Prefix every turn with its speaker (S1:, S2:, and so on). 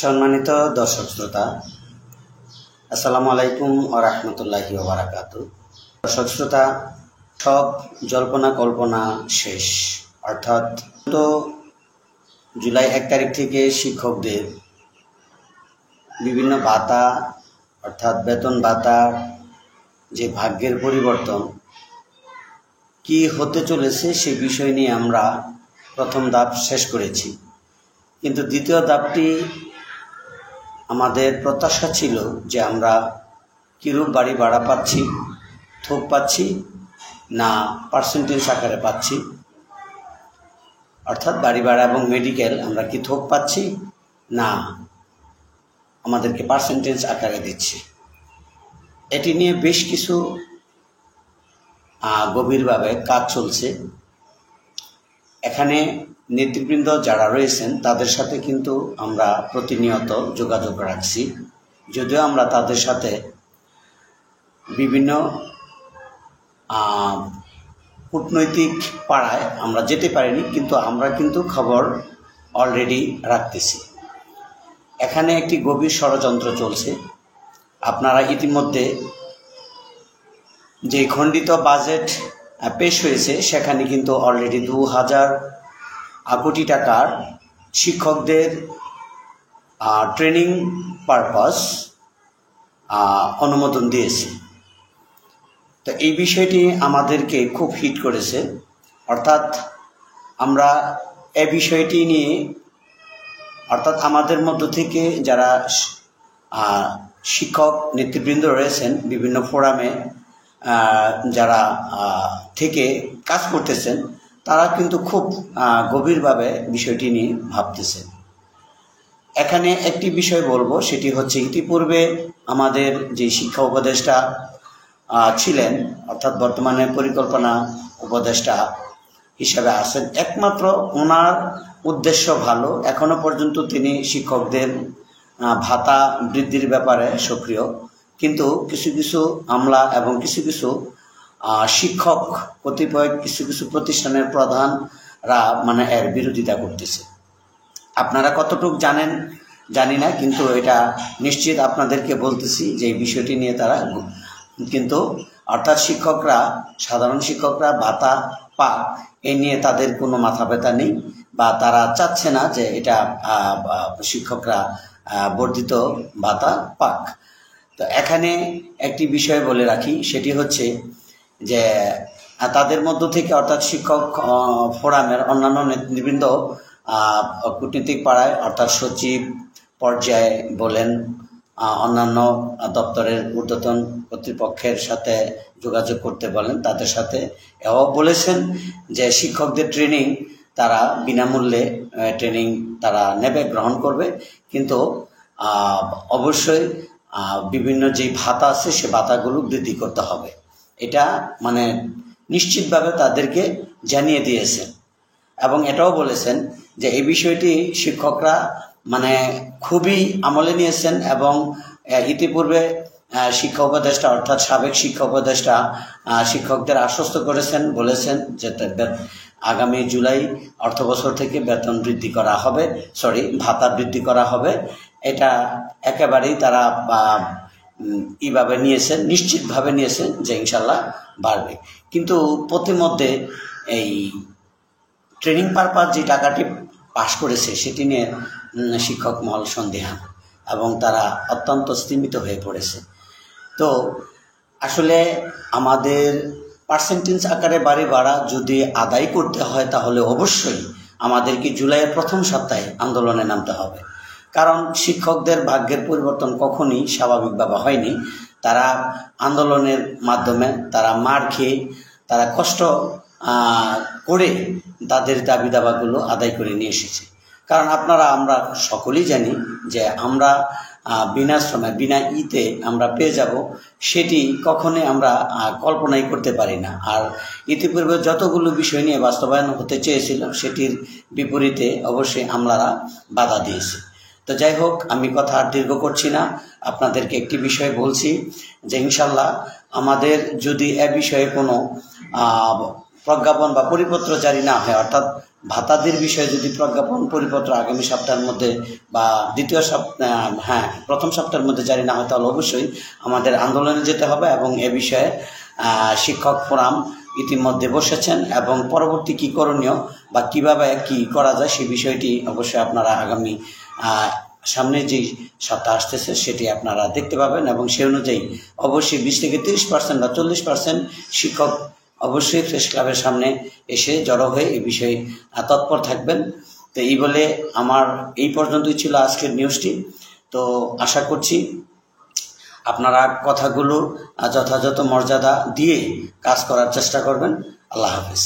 S1: সম্মানিত দর্শক শ্রোতা, আসসালামু আলাইকুম ওয়া রাহমাতুল্লাহি ওয়া বারাকাতুহু। দর্শক শ্রোতা, সব জল্পনা কল্পনা শেষ, অর্থাৎ তো জুলাই 1 তারিখ থেকে শিক্ষকদের বিভিন্ন ভাতা অর্থাৎ বেতন ভাতা যে ভাগ্যের পরিবর্তন কি হতে চলেছে সে বিষয় নিয়ে আমরা প্রথম ধাপ শেষ করেছি, কিন্তু দ্বিতীয় ধাপটি আমাদের প্রত্যাশা ছিল যে আমরা কিরূপ বাড়ি ভাড়া পাচ্ছি, থোক পাচ্ছি না পার্সেন্টেজ আকারে পাচ্ছি, অর্থাৎ বাড়ি ভাড়া এবং মেডিকেল আমরা কি থোক পাচ্ছি না আমাদেরকে পার্সেন্টেজ আকারে দিচ্ছে। এটি নিয়ে বেশ কিছু গভীরভাবে কাজ চলছে। এখানে নেতৃবৃন্দ যারা রয়েছেন তাদের সাথে কিন্তু আমরা প্রতিনিয়ত যোগাযোগ রাখছি, যদিও আমরা তাদের সাথে বিভিন্ন কূটনৈতিক পাড়ায় আমরা যেতে পারিনি, কিন্তু আমরা কিন্তু খবর অলরেডি রাখতেছি। এখানে একটি গভীর ষড়যন্ত্র চলছে। আপনারা ইতিমধ্যে যে খণ্ডিত বাজেট পেশ হয়েছে সেখানে কিন্তু অলরেডি 2000 কোটি টাকার শিক্ষকদের ট্রেনিং পারপাস অনুমোদন দিয়েছে। তো এই বিষয়টি আমাদেরকে খুব হিট করেছে, অর্থাৎ আমরা এই বিষয়টি নিয়ে অর্থাৎ আমাদের মধ্য থেকে যারা শিক্ষক নেতৃবৃন্দ রয়েছেন বিভিন্ন ফোরামে যারা থেকে কাজ করতেছেন তারা কিন্তু খুব গভীরভাবে বিষয়টি নিয়ে ভাবতেছেন। এখানে একটি বিষয় বলবো, সেটি হচ্ছে ইতিপূর্বে আমাদের যে শিক্ষা উপদেষ্টা ছিলেন, অর্থাৎ বর্তমানে পরিকল্পনা উপদেষ্টা হিসাবে আছেন, একমাত্র ওনার উদ্দেশ্য ভালো। এখনো পর্যন্ত তিনি শিক্ষকদের ভাতা বৃদ্ধির ব্যাপারে সক্রিয়, কিন্তু কিছু কিছু আমলা এবং কিছু কিছু শিক্ষক কতিপয় কিছু কিছু প্রতিষ্ঠানের প্রধানরা এর বিরোধিতা করতেছে। আপনারা কতটুকু জানেন জানি না, কিন্তু এটা নিশ্চিত আপনাদেরকে বলতেছি যে এই বিষয়টি নিয়ে তারা কিন্তু অর্থাৎ শিক্ষকরা, সাধারণ শিক্ষকরা ভাতা পাক এ নিয়ে তাদের কোনো মাথা ব্যথা নেই, বা তারা চাচ্ছে না যে এটা শিক্ষকরা বর্ধিত ভাতা পাক। তো এখানে একটি বিষয় বলে রাখি, সেটি হচ্ছে যে তাদের মধ্য থেকে অর্থাৎ শিক্ষক ফোরামের অন্যান্য নেতৃবৃন্দ কূটনীতিক পাড়ায় অর্থাৎ সচিব পর্যায়ে বলেন, অন্যান্য দপ্তরের ঊর্ধ্বতন কর্তৃপক্ষের সাথে যোগাযোগ করতে বলেন, তাদের সাথে এও বলেছেন যে শিক্ষকদের ট্রেনিং তারা বিনামূল্যে ট্রেনিং তারা নেবে, গ্রহণ করবে, কিন্তু অবশ্যই বিভিন্ন যে ভাতা আছে সে ভাতাগুলো বৃদ্ধি করতে হবে। এটা নিশ্চিতভাবে তাদেরকে জানিয়ে দিয়েছেন এবং এটাও বলেছেন যে এই বিষয়টি শিক্ষকরা খুবই আমলে নিয়েছেন এবং ইতিপূর্বে শিক্ষা উপদেষ্টা অর্থাৎ সাবেক শিক্ষা উপদেষ্টা শিক্ষকদের আশ্বস্ত করেছেন, বলেছেন যে আগামী জুলাই অর্থবছর থেকে বেতন বৃদ্ধি করা হবে, ভাতা বৃদ্ধি করা হবে। এটা একেবারেই তারা এইভাবে নিয়েছেন, নিশ্চিতভাবে নিয়েছেন যে ইনশাল্লাহ বাড়বে। কিন্তু প্রতিমধ্যে এই ট্রেনিং পারপাস যে টাকাটি পাস করেছে সেটি নিয়ে শিক্ষক মহল সন্দিহান এবং তারা অত্যন্ত স্তিমিত হয়ে পড়েছে। তো আসলে আমাদের পার্সেন্টেজ আকারে বাড়ি ভাড়া যদি আদায় করতে হয় তাহলে অবশ্যই আমাদেরকে জুলাইয়ের প্রথম সপ্তাহে আন্দোলনে নামতে হবে, কারণ শিক্ষকদের ভাগ্যের পরিবর্তন কখনই স্বাভাবিকভাবে হয়নি। তারা আন্দোলনের মাধ্যমে, তারা মার খেয়ে, তারা কষ্ট করে তাদের দাবি দাবাগুলো আদায় করে নিয়ে এসেছে। কারণ আমরা সকলেই জানি যে আমরা বিনা শ্রমে বিনা ইতে আমরা পেয়ে যাব, সেটি কখনোই আমরা কল্পনাই করতে পারি না। আর ইতিপূর্বে যতগুলো বিষয় নিয়ে বাস্তবায়ন হতে চেয়েছিল সেটির বিপরীতে অবশ্যই আমলারা বাধা দিয়েছে। তো যাই হোক, আমি কথা আর দীর্ঘ করছি না, আপনাদেরকে একটি বিষয় বলছি যে ইনশাল্লাহ আমাদের যদি এ বিষয়ে কোনো প্রজ্ঞাপন বা পরিপত্র জারি না হয়, অর্থাৎ ভাতাদের বিষয়ে যদি প্রজ্ঞাপন পরিপত্র আগামী সপ্তাহের মধ্যে বা প্রথম সপ্তাহের মধ্যে জারি না হয়, তাহলে অবশ্যই আমাদের আন্দোলনে যেতে হবে। এবং এ বিষয়ে শিক্ষক ফোরাম ইতিমধ্যে বসেছেন এবং পরবর্তী কী করণীয় বা কিভাবে কি করা যায় সেই বিষয়টি অবশ্যই আপনারা আগামী সামনে যেই সপ্তাহ আসতেছে সেটি আপনারা দেখতে পাবেন। এবং সেই অনুযায়ী অবশ্যই 20 থেকে 30% বা 40% শিক্ষক অবশ্যই প্রেস ক্লাবের সামনে এসে জড়ো হয়ে এই বিষয়ে তৎপর থাকবেন। তো এই বলে আমার এই পর্যন্তই ছিল আজকের নিউজটি। তো আশা করছি আপনারা কথাগুলো যথাযথ মর্যাদা দিয়ে কাজ করার চেষ্টা করবেন। আল্লাহ হাফেজ।